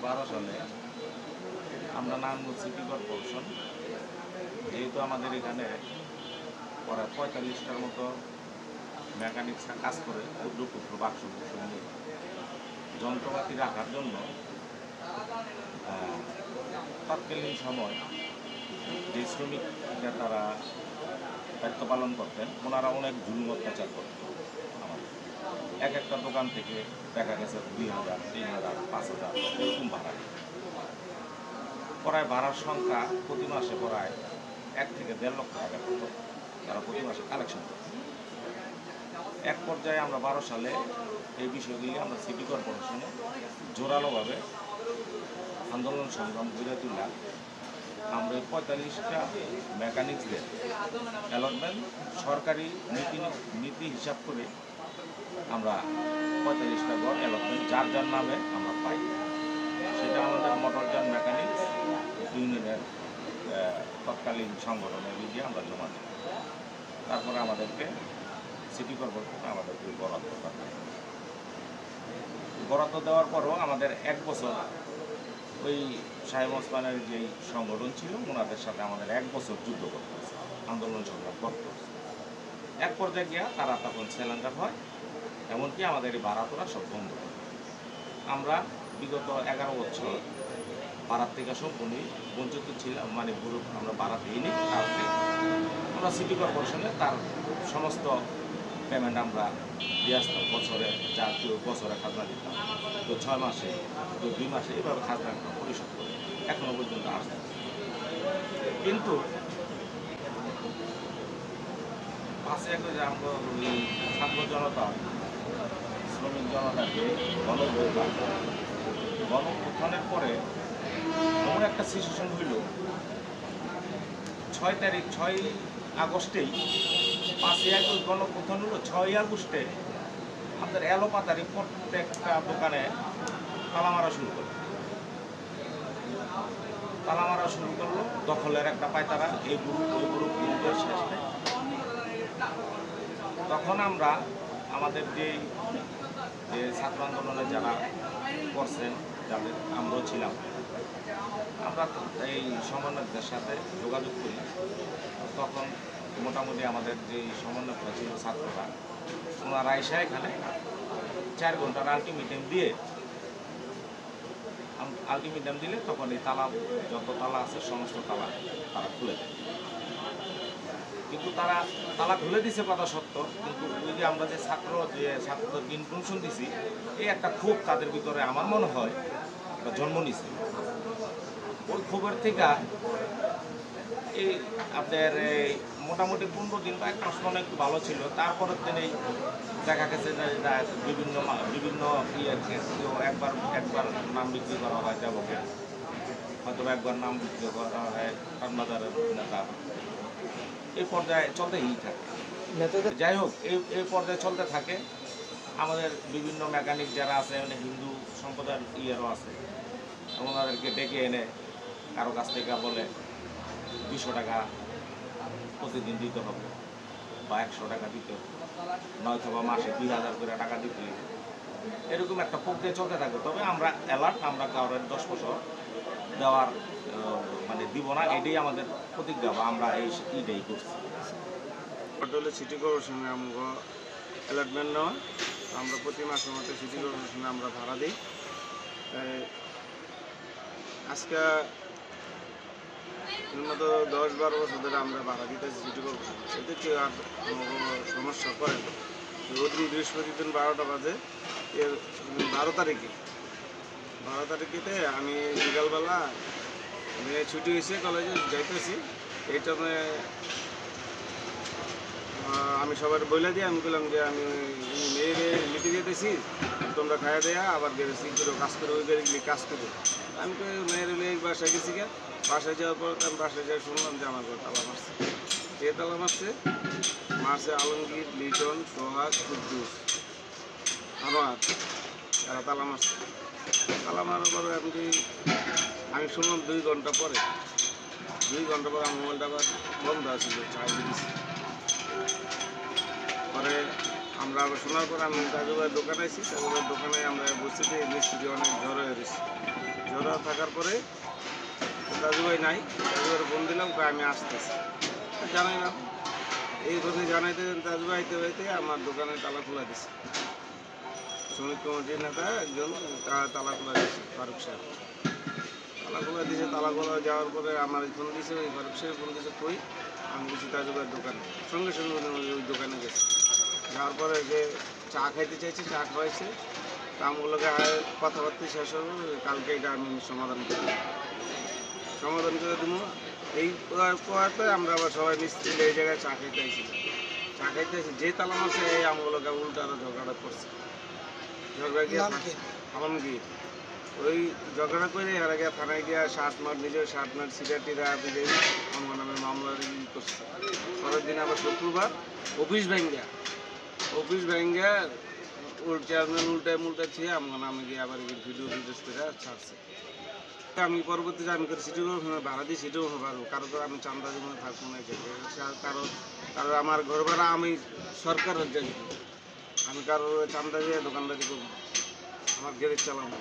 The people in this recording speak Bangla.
2012 সালে আমরা নারায়ণগঞ্জ সিটি কর্পোরেশন, যেহেতু আমাদের এখানে প্রায় 45টার মতো মেকানিক্সরা কাজ করে, ক্ষুদ্র ক্ষুদ্র বাক্স নিয়ে যন্ত্রপাতি রাখার জন্য তৎকালীন সময় যে শ্রমিকরা তারা দায়িত্ব পালন করতেন, ওনারা অনেক জুলুম অত্যাচার করতেন। আমাদের এক একটা দোকান থেকে দেখা গেছে 2000, 3000, 5000 এরকম ভাড়া। প্রায় ভাড়ার সংখ্যা প্রতি মাসে প্রায় 1 থেকে 1.5 লক্ষ টাকা মতো তারা প্রতি মাসে কালেকশন করত। এক পর্যায়ে আমরা 12 সালে এই বিষয়গুলি আমরা সিটি কর্পোরেশনে জোরালোভাবে আন্দোলন সংগ্রাম করে তুললাম। আমরা 45টা মেকানিক্সদের অ্যালটমেন্ট সরকারি নীতি হিসাব করে আমরা 45টা ঘর অ্যালটমেন্ট যার যার নামে আমরা পাই। সেটা আমাদের মোটরযান মেকানিক্স ইউনিয়নের তৎকালীন সংগঠনের লিগে আমরা জমা দিই। তারপরে আমাদেরকে সিটি কর্পোরেশনে আমাদেরকে বরাদ্দ দেওয়ার পরও আমাদের 1 বছর ওই সাহেব ওসমানের যেই সংগঠন ছিল ওনাদের সাথে আমাদের 1 বছর যুদ্ধ করতে হয়েছে, আন্দোলন সংগ্রাম করতে হয়েছে। এক পর্যায়ে গিয়া তারা তখন সিলিন্ডার হয়, এমনকি আমাদের এই ভাড়া তোলা সব বন্ধ করে। আমরা বিগত 11 বছর ভাড়ার থেকে সম্পূর্ণই বঞ্চিত ছিলাম, মানে আমরা ভাড়া দিইনি। কারণে আমরা সিটি কর্পোরেশনে তার সমস্ত পেমেন্ট আমরা দিয়ে আসতাম। বছরে যা কেউ বছরে খাজনা দিতাম, তো 6 মাসে, তো 2 মাসে, এভাবে খাজনা পরিশোধ করে এখনো পর্যন্ত আসতাম। কিন্তু 5 যে আমরা ওই ছাত্র জনতা, শ্রমিক জনতাকে গণঅভ্যুত্থানের পরে এমন একটা সিচুয়েশন হইল, 6 আগস্টেই 5 আগস্ট গণঅভ্যুত্থান হলো। 6 আগস্টে আমাদের এলোপাতারি প্রত্যেকটা দোকানে তালা মারা শুরু করলো। দখলের একটা পায়তারা, এই গ্রুপ ওই গ্রুপ গ্রুপের শেষে। তখন আমরা আমাদের যে ছাত্র আন্দোলনে যারা করছেন, যাদের আমরাও ছিলাম, আমরা এই সমন্বয়কদের সাথে যোগাযোগ করি। তখন মোটামুটি আমাদের যে সমন্বয়করা ছিল ছাত্ররা, ওনারা এসে এখানে 4 ঘন্টার আলটিমেটাম দিলে তখন এই তালা, যত তালা আছে সমস্ত তালা তারা খুলে দেয়। কিন্তু তারা তালা খুলে দিছে কথা সত্য, কিন্তু ওই যে আমরা যে ছাত্রদের ইনফরমেশন দিছি, এই একটা ক্ষোভ তাদের ভিতরে আমার মনে হয় একটা জন্ম নিছে। ওই ক্ষোভের থেকে এই আপনার মোটামুটি 15 দিন বা 1 মাস মনে একটু ভালো ছিল। তারপরের দিনেই দেখা গেছে যে বিভিন্ন একবার নাম বিক্রি করা হয় দেবকে, হয়তো একবার নাম বিক্রি করা হয় কানবাজারের নেতা। এই পর্যায়ে চলতেই থাকে। যাই হোক, এই পর্যায়ে চলতে থাকে। আমাদের বিভিন্ন মেকানিক যারা আছে, মানে হিন্দু সম্প্রদায়ের ইয়েরও আছে, ওনাদেরকে ডেকে এনে কারো কাছ থেকে বলে 200 টাকা প্রতিদিন দিতে হবে বা 100 টাকা দিতে হবে, নয়তো বা মাসে 2000 করে টাকা দিতে হবে। এরকম একটা প্রক্রিয়া চলতে থাকে। তবে আমরা অ্যালার্ট, আমরা কারোর 10 বছর দেওয়ার মানে দিব না, এটাই আমাদের প্রতিজ্ঞা, বা আমরা এইটাই করছি। সিটি কর্পোরেশনে আমরা অ্যালটমেন্ট নেওয়া, আমরা প্রতি মাসের মতো সিটি কর্পোরেশনে আমরা ভাড়া দিই। আজকে মতো 10-12 বছর ধরে আমরা ভাড়া দিতেছি সিটি কর্পোরেশন। এতে কেউ আর সমস্যা করে না। ওদিন বৃহস্পতিদিন 12টা বাজে, এর 12 তারিখেতে আমি বিকালবেলা ছুটি হয়েছে, কলেজে যাইতেছি। এইটা আমি সবার বলে দিয়ে আমি বললাম যে আমি মেয়েরে লিখে যেতেছি, তোমরা খাইয়া দেয়া আবার গেছি করে কাজ করে, ওই গেলে কাজ করে। আমি তো মেয়ের বাসায় গেছি গা। বাসায় যাওয়ার পর আমি বাসায় যাই শুনলাম যে আমার ঘর তালা মারছে। কে তালা মারছে? আলমগীর, লিটন, সোহাগ, কুদ্দুস, আনোয়ার, তারা তালা মারছে। তালা মারার পরে আমি শুনলাম 2 ঘন্টা পরে আমার মোবাইলটা আবার বন্ধ আছিল, চার্জ দিয়েছি। পরে আমরা শোনার পরে আমি কাজুভাইয়ের দোকানে আছি। কাজুভাইয়ের দোকানে আমরা বুঝছি যে মিস্ত্রি অনেক জ্বর হয়ে গেছি। জ্বর থাকার পরে দাদু ভাই নাই, দাদু ভাইয়ের ফোন দিলাম, কয় আমি আসতেছি। জানাইলাম, এই কথা জানাইতে দাদু ভাই আইতে হইতে আমার দোকানে তালা খোলা দিছে। শ্রমিক কমিটির নেতা একজন তালা খোলা দিয়েছে, ফারুক সাহেব তালা খোলা দিয়েছে। তালা খোলা যাওয়ার পরে আমার ফোন দিয়েছে, ওই ফারুক সাহেব ফোন দিয়েছে, কই? আমি গেছি দাদু ভাইয়ের দোকানে, সঙ্গে সঙ্গে ওই দোকানে গেছি। যাওয়ার পরে যে চা খাইতে চাইছে, চা খাওয়াইছে। আমগুলোকে কথাবার্তা শেষ হবে, কালকে এটা আমি সমাধান করে দেবো। এই পরে আমরা আবার সবাই মিস্ত্রি এই জায়গায় চা খাইতে আসি। চা খাইতে আসি, যে তালা মারছে এই আমগুলোকে উল্টা আরো ঝগড়া করছে। ঝগড়া গিয়ে আলমগীর ওই ঝগড়া করে এর আগে থানায় গিয়া নিজের 60 মার সিগারেটিরা বিজয়ী আমার নামে মামলার করছে। পরের দিন আবার শুক্রবার অফিস ভেঙ্গা চেয়ারম্যান উল্টায় ছিঁড়ে আমার নামে গিয়ে আবার ভিডিও করে ছাড়ছে। আমি পরবর্তীতে আমি সিটিও ভাড়া দিয়ে সিটিও পারবো, কারো তো আমি চান্দা জীবনে থাকবো না। কারো আমার ঘর ভাড়া আমি সরকারের যাই, আমি কারো চান্দা দিয়ে দোকানদারি করবো, আমার গ্যারেজ চালাবো।